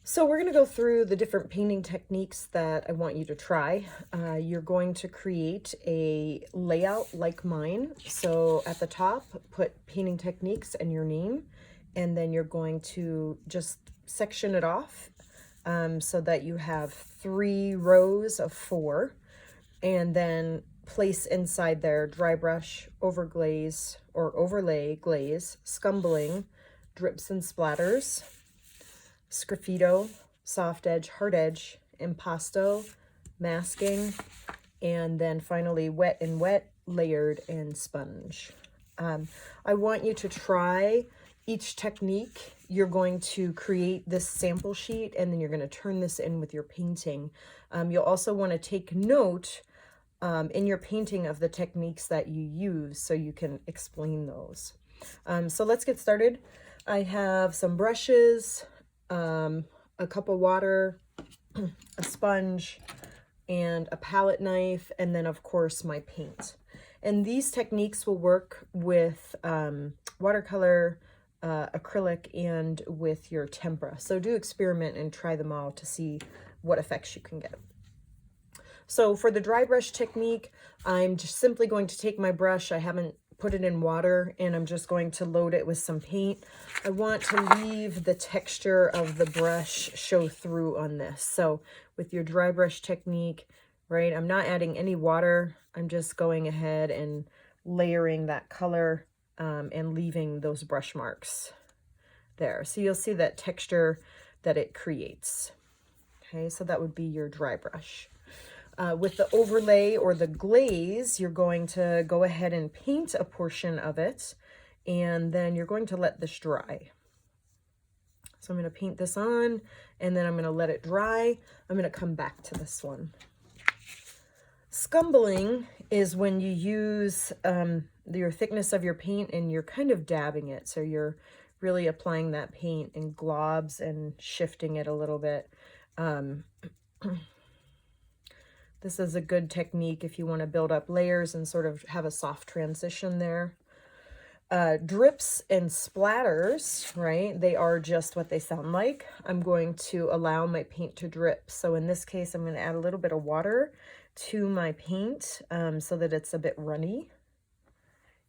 So we're going to go through the different painting techniques that I want you to try. You're going to create a layout like mine. So at the top, put painting techniques and your name, and then you're going to just section it off so that you have 3 rows of 4, and then place inside there dry brush, overglaze or overlay glaze, scumbling, drips and splatters, sgraffito, soft edge, hard edge, impasto, masking, and then finally wet and wet, layered, and sponge. I want you to try each technique. You're going to create this sample sheet and then you're going to turn this in with your painting. You'll also want to take note in your painting of the techniques that you use so you can explain those. So let's get started. I have some brushes, a cup of water, a sponge, and a palette knife, and then of course my paint. And these techniques will work with watercolor, acrylic, and with your tempera. So do experiment and try them all to see what effects you can get. So for the dry brush technique, I'm just simply going to take my brush. I haven't put it in water, and I'm just going to load it with some paint. I want to leave the texture of the brush show through on this. So with your dry brush technique, right, I'm not adding any water. I'm just going ahead and layering that color and leaving those brush marks there. So you'll see that texture that it creates. Okay, so that would be your dry brush. With the overlay or the glaze, you're going to go ahead and paint a portion of it, and then you're going to let this dry. So I'm going to paint this on, and then I'm going to let it dry. I'm going to come back to this one. Scumbling is when you use your thickness of your paint and you're kind of dabbing it. So you're really applying that paint in globs and shifting it a little bit. This is a good technique if you want to build up layers and sort of have a soft transition there. Drips and splatters, right? They are just what they sound like. I'm going to allow my paint to drip. So in this case, I'm going to add a little bit of water to my paint so that it's a bit runny.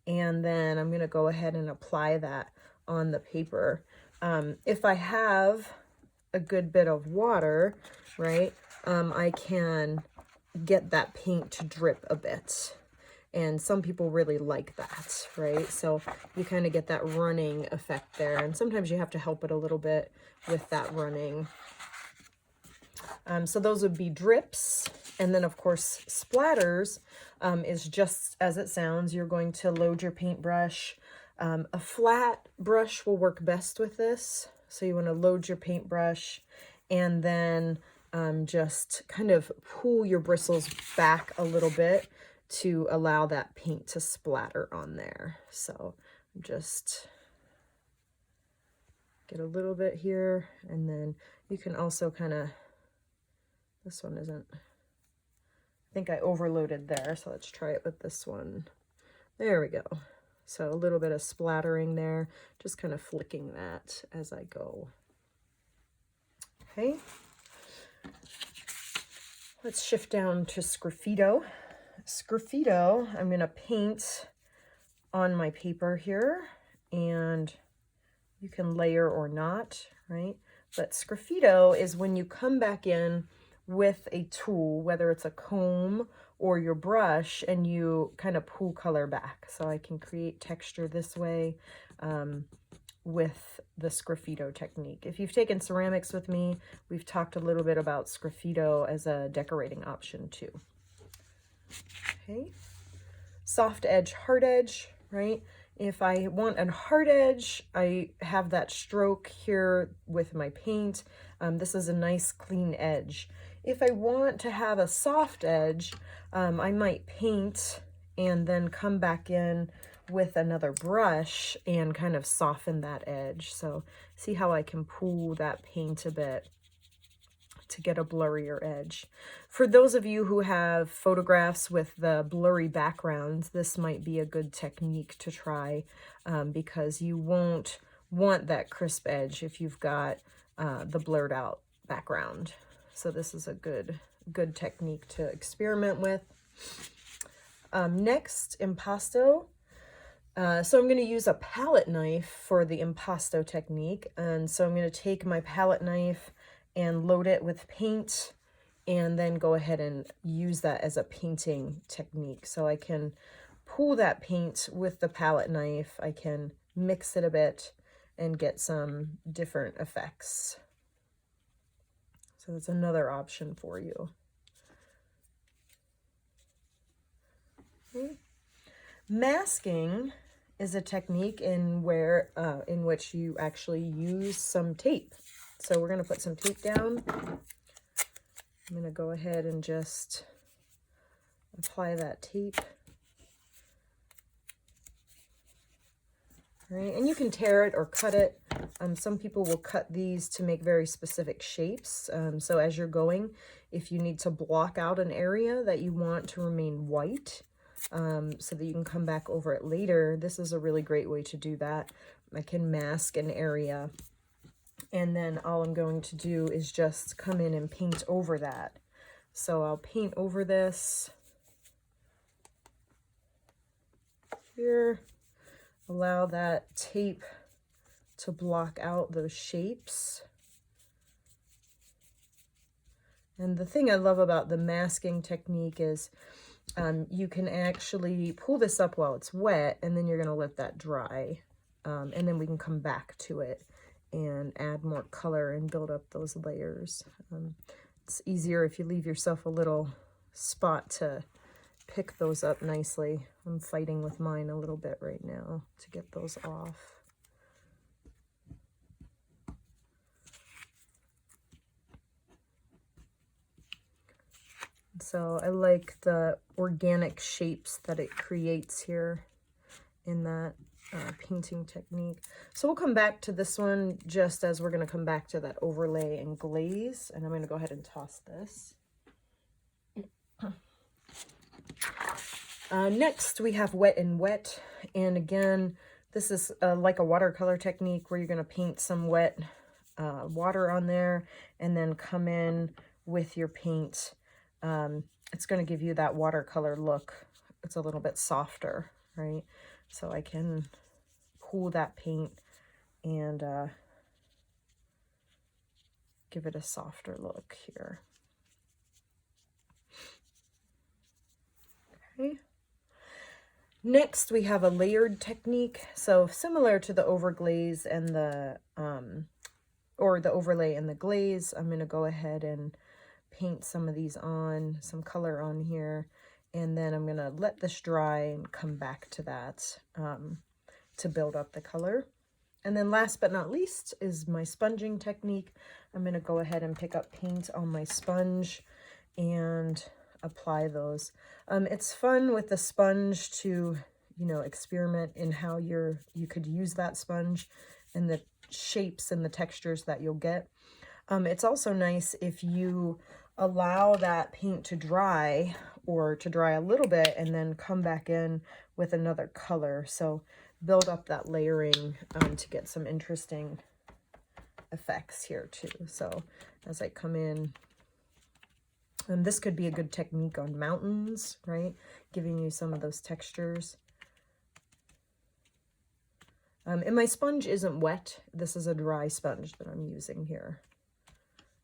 And then I'm going to go ahead and apply that on the paper. If I have a good bit of water, right, I can get that paint to drip a bit, and some people really like that, right? So you kind of get that running effect there, and sometimes you have to help it a little bit with that running. So those would be drips, and then of course splatters is just as it sounds. You're going to load your paintbrush. A flat brush will work best with this, so you want to load your paintbrush and then just kind of pull your bristles back a little bit to allow that paint to splatter on there. So just get a little bit here, and then you can also kind of, this one isn't, I think I overloaded there, so let's try it with this one. There we go. So a little bit of splattering there, just kind of flicking that as I go. Okay. Let's shift down to Sgraffito. Sgraffito, I'm going to paint on my paper here, and you can layer or not, right? But Sgraffito is when you come back in with a tool, whether it's a comb or your brush, and you kind of pull color back. So I can create texture this way with the Sgraffito technique. If you've taken ceramics with me, we've talked a little bit about Sgraffito as a decorating option too. Okay, soft edge, hard edge, right? If I want a hard edge, I have that stroke here with my paint. This is a nice clean edge. If I want to have a soft edge, I might paint and then come back in with another brush and kind of soften that edge. So see how I can pull that paint a bit to get a blurrier edge. For those of you who have photographs with the blurry backgrounds, this might be a good technique to try because you won't want that crisp edge if you've got the blurred out background. So this is a good technique to experiment with. Next, impasto. So I'm going to use a palette knife for the impasto technique. And so I'm going to take my palette knife and load it with paint and then go ahead and use that as a painting technique. So I can pull that paint with the palette knife. I can mix it a bit and get some different effects. So that's another option for you. Okay. Masking is a technique in which you actually use some tape. So we're going to put some tape down. I'm going to go ahead and just apply that tape. All right, and you can tear it or cut it. Some people will cut these to make very specific shapes. So as you're going, if you need to block out an area that you want to remain white, so that you can come back over it later, this is a really great way to do that. I can mask an area, and then all I'm going to do is just come in and paint over that. So I'll paint over this here, allow that tape to block out those shapes. And the thing I love about the masking technique is you can actually pull this up while it's wet, and then you're going to let that dry. And then we can come back to it and add more color and build up those layers. It's easier if you leave yourself a little spot to pick those up nicely. I'm fighting with mine a little bit right now to get those off. So I like the organic shapes that it creates here in that painting technique. So we'll come back to this one just as we're going to come back to that overlay and glaze. And I'm going to go ahead and toss this. Next, we have wet and wet. And again, this is like a watercolor technique where you're going to paint some wet water on there and then come in with your paint. It's going to give you that watercolor look. It's a little bit softer, right? So I can pull that paint and give it a softer look here. Okay. Next, we have a layered technique. So similar to the overglaze and the, or the overlay and the glaze, I'm going to go ahead and paint some of these on, some color on here, and then I'm going to let this dry and come back to that to build up the color. And then last but not least is my sponging technique. I'm going to go ahead and pick up paint on my sponge and apply those. It's fun with the sponge to, you know, experiment in how you could use that sponge and the shapes and the textures that you'll get. It's also nice if you allow that paint to dry, or to dry a little bit, and then come back in with another color. So build up that layering to get some interesting effects here too. So as I come in, and this could be a good technique on mountains, right? Giving you some of those textures. And my sponge isn't wet. This is a dry sponge that I'm using here.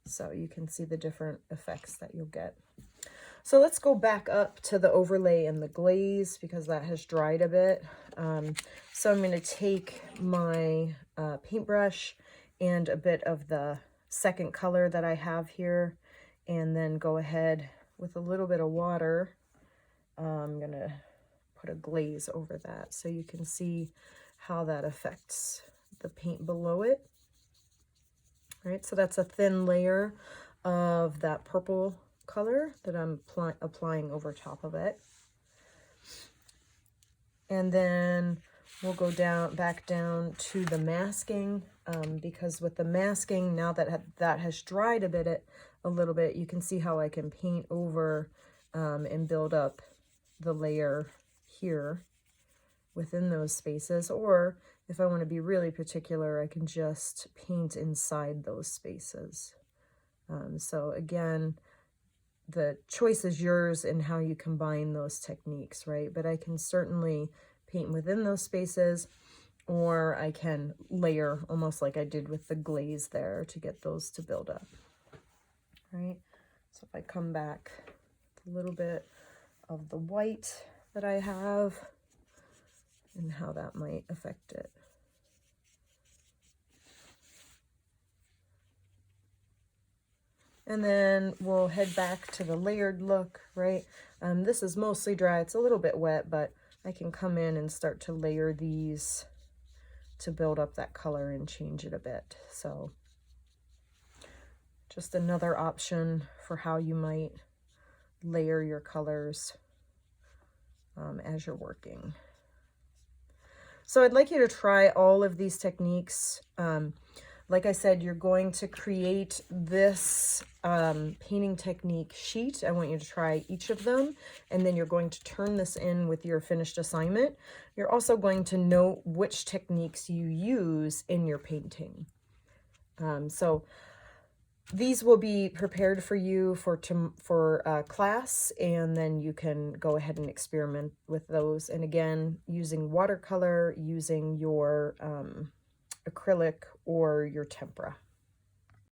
So you can see the different effects that you'll get. So let's go back up to the overlay and the glaze because that has dried a bit. So I'm going to take my paintbrush and a bit of the second color that I have here, and then go ahead with a little bit of water. I'm going to put a glaze over that so you can see how that affects the paint below it. All right, so that's a thin layer of that purple color that I'm applying over top of it. And then we'll go back down to the masking, because with the masking, now that that has dried a little bit, you can see how I can paint over and build up the layer here within those spaces. Or if I want to be really particular, I can just paint inside those spaces. So again, the choice is yours in how you combine those techniques, right? But I can certainly paint within those spaces, or I can layer almost like I did with the glaze there to get those to build up, right? So if I come back a little bit of the white that I have and how that might affect it. And then we'll head back to the layered look, right? This is mostly dry. It's a little bit wet, but I can come in and start to layer these to build up that color and change it a bit. So just another option for how you might layer your colors as you're working. So I'd like you to try all of these techniques. Like I said, you're going to create this painting technique sheet. I want you to try each of them, and then you're going to turn this in with your finished assignment. You're also going to note which techniques you use in your painting. So these will be prepared for you for class, and then you can go ahead and experiment with those. And again, using watercolor, using your acrylic or your tempera.